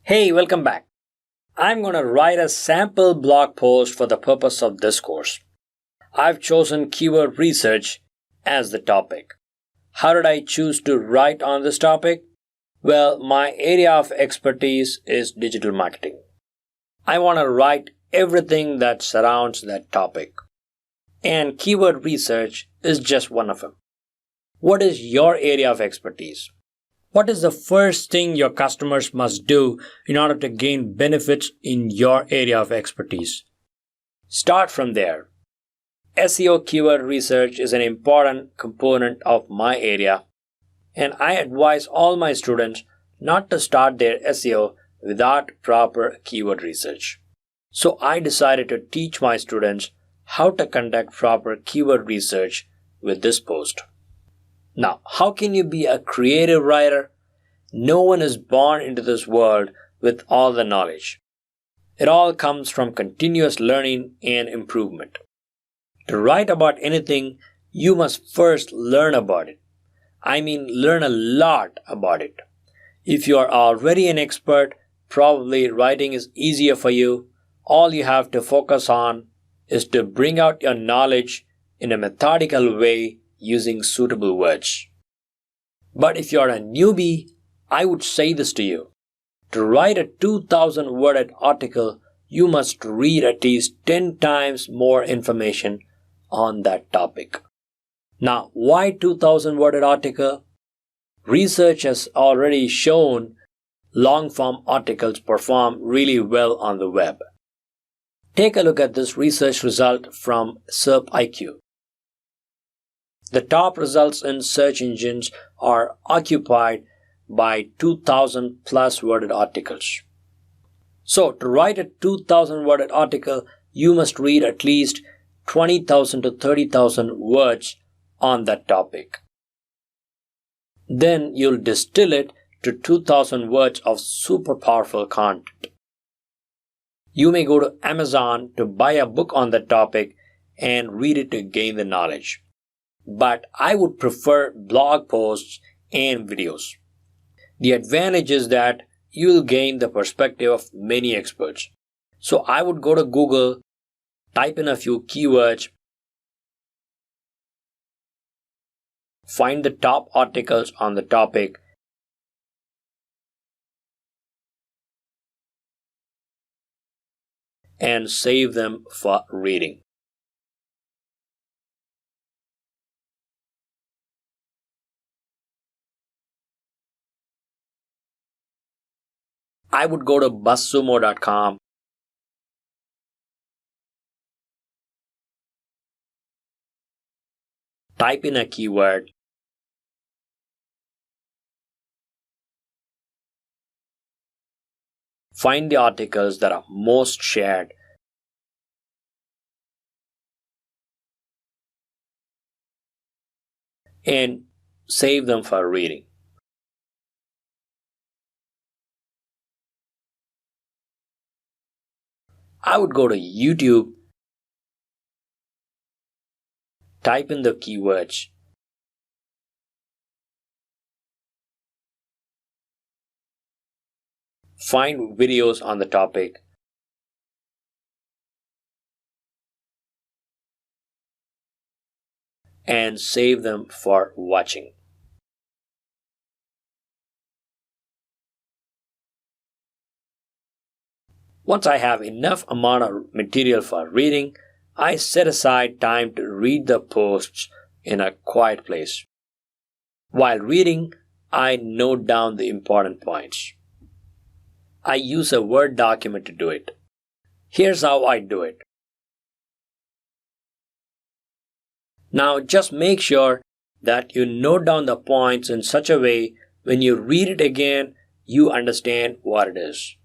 Hey, welcome back. I'm going to write a sample blog post for the purpose of this course. I've chosen keyword research as the topic. How did I choose to write on this topic? Well, my area of expertise is digital marketing. I want to write everything that surrounds that topic. And keyword research is just one of them. What is your area of expertise? What is the first thing your customers must do in order to gain benefits in your area of expertise? Start from there. SEO keyword research is an important component of my area, and I advise all my students not to start their SEO without proper keyword research. So I decided to teach my students how to conduct proper keyword research with this post. Now, how can you be a creative writer? No one is born into this world with all the knowledge. It all comes from continuous learning and improvement. To write about anything, you must first learn about it. I mean, learn a lot about it. If you are already an expert, probably writing is easier for you. All you have to focus on is to bring out your knowledge in a methodical way using suitable words. But if you are a newbie, I would say this to you. To write a 2,000-worded article, you must read at least 10 times more information on that topic. Now, why 2,000-worded article? Research has already shown long-form articles perform really well on the web. Take a look at this research result from SERPIQ. The top results in search engines are occupied by 2,000 plus worded articles. So, to write a 2,000 worded article, you must read at least 20,000 to 30,000 words on that topic. Then you'll distill it to 2,000 words of super powerful content. You may go to Amazon to buy a book on that topic and read it to gain the knowledge. But I would prefer blog posts and videos. The advantage is that you'll gain the perspective of many experts. So I would go to Google, type in a few keywords, find the top articles on the topic, and save them for reading. I would go to BuzzSumo.com, type in a keyword, find the articles that are most shared, and save them for reading. I would go to YouTube, type in the keywords, find videos on the topic, and save them for watching. Once I have enough amount of material for reading, I set aside time to read the posts in a quiet place. While reading, I note down the important points. I use a Word document to do it. Here's how I do it. Now just make sure that you note down the points in such a way when you read it again, you understand what it is.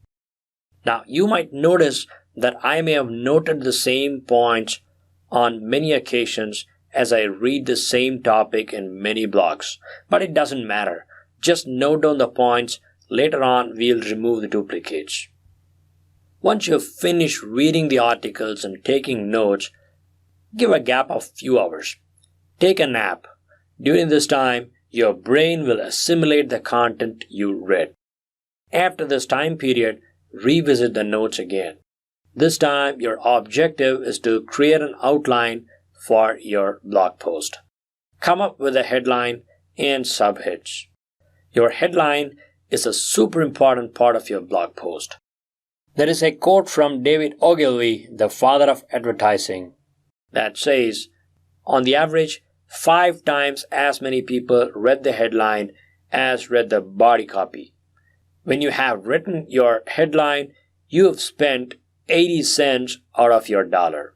Now, you might notice that I may have noted the same points on many occasions as I read the same topic in many blogs, but it doesn't matter. Just note down the points. Later on, we'll remove the duplicates. Once you've finished reading the articles and taking notes, give a gap of few hours. Take a nap. During this time, your brain will assimilate the content you read. After this time period, revisit the notes again. This time, your objective is to create an outline for your blog post. Come up with a headline and subheads. Your headline is a super important part of your blog post. There is a quote from David Ogilvy, the father of advertising, that says, on the average, 5 times as many people read the headline as read the body copy. When you have written your headline, you have spent 80 cents out of your dollar.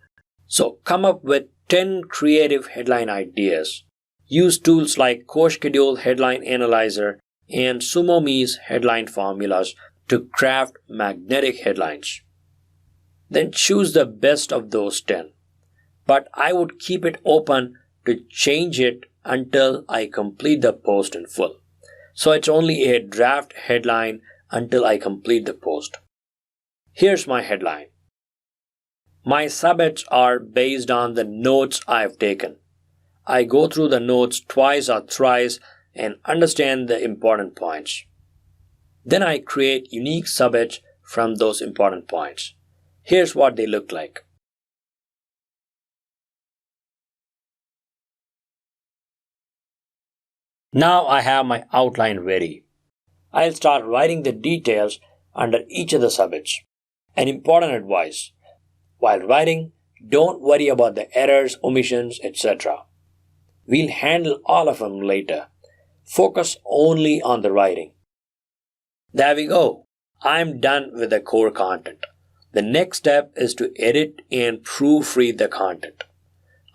So come up with 10 creative headline ideas. Use tools like CoSchedule Headline Analyzer and SumoMe's headline formulas to craft magnetic headlines. Then choose the best of those 10. But I would keep it open to change it until I complete the post in full. So it's only a draft headline until I complete the post. Here's my headline. My subheads are based on the notes I've taken. I go through the notes twice or thrice and understand the important points. Then I create unique subheads from those important points. Here's what they look like. Now I have my outline ready. I'll start writing the details under each of the subheads. An important advice. While writing, don't worry about the errors, omissions, etc. We'll handle all of them later. Focus only on the writing. There we go. I'm done with the core content. The next step is to edit and proofread the content.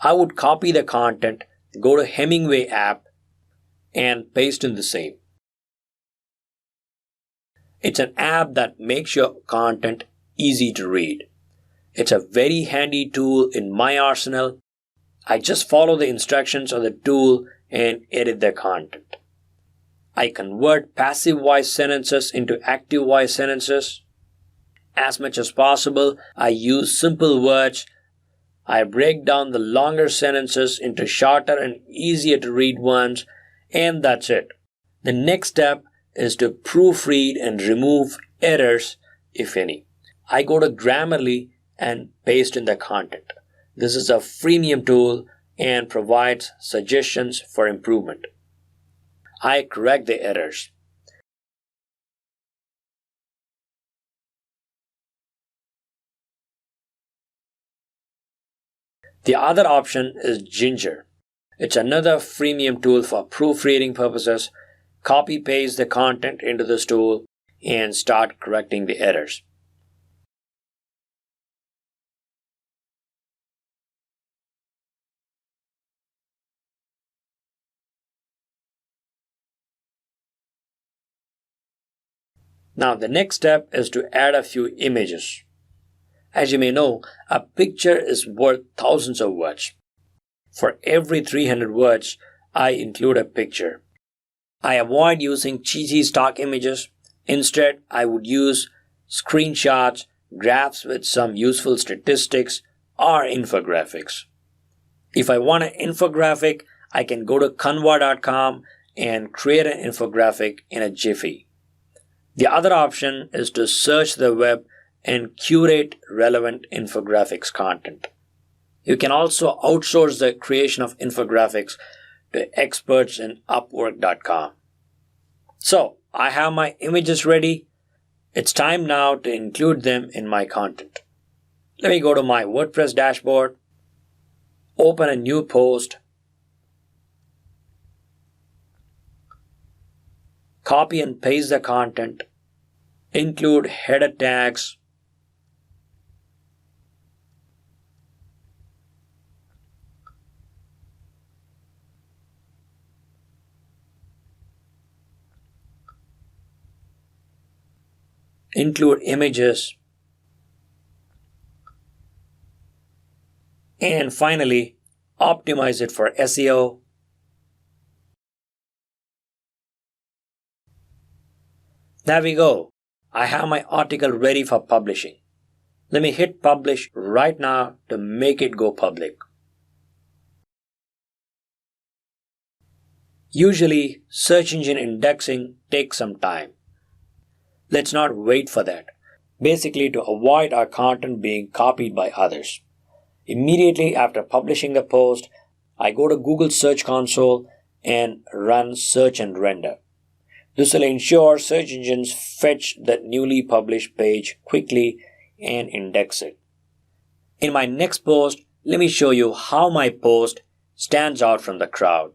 I would copy the content, go to Hemingway app, and paste in the same. It's an app that makes your content easy to read. It's a very handy tool in my arsenal. I just follow the instructions of the tool and edit the content. I convert passive voice sentences into active voice sentences. As much as possible, I use simple words. I break down the longer sentences into shorter and easier to read ones, and that's it. The next step is to proofread and remove errors, if any. I go to Grammarly and paste in the content. This is a freemium tool and provides suggestions for improvement. I correct the errors. The other option is Ginger. It's another freemium tool for proofreading purposes. Copy-paste the content into this tool and start correcting the errors. Now the next step is to add a few images. As you may know, a picture is worth thousands of words. For every 300 words, I include a picture. I avoid using cheesy stock images. Instead, I would use screenshots, graphs with some useful statistics, or infographics. If I want an infographic, I can go to canva.com and create an infographic in a jiffy. The other option is to search the web and curate relevant infographics content. You can also outsource the creation of infographics to experts in Upwork.com. So, I have my images ready. It's time now to include them in my content. Let me go to my WordPress dashboard, open a new post, copy and paste the content, include header tags, include images, and finally, optimize it for SEO. There we go. I have my article ready for publishing. Let me hit publish right now to make it go public. Usually, search engine indexing takes some time. Let's not wait for that. Basically, to avoid our content being copied by others. Immediately after publishing the post, I go to Google Search Console and run search and render. This will ensure search engines fetch that newly published page quickly and index it. In my next post, let me show you how my post stands out from the crowd.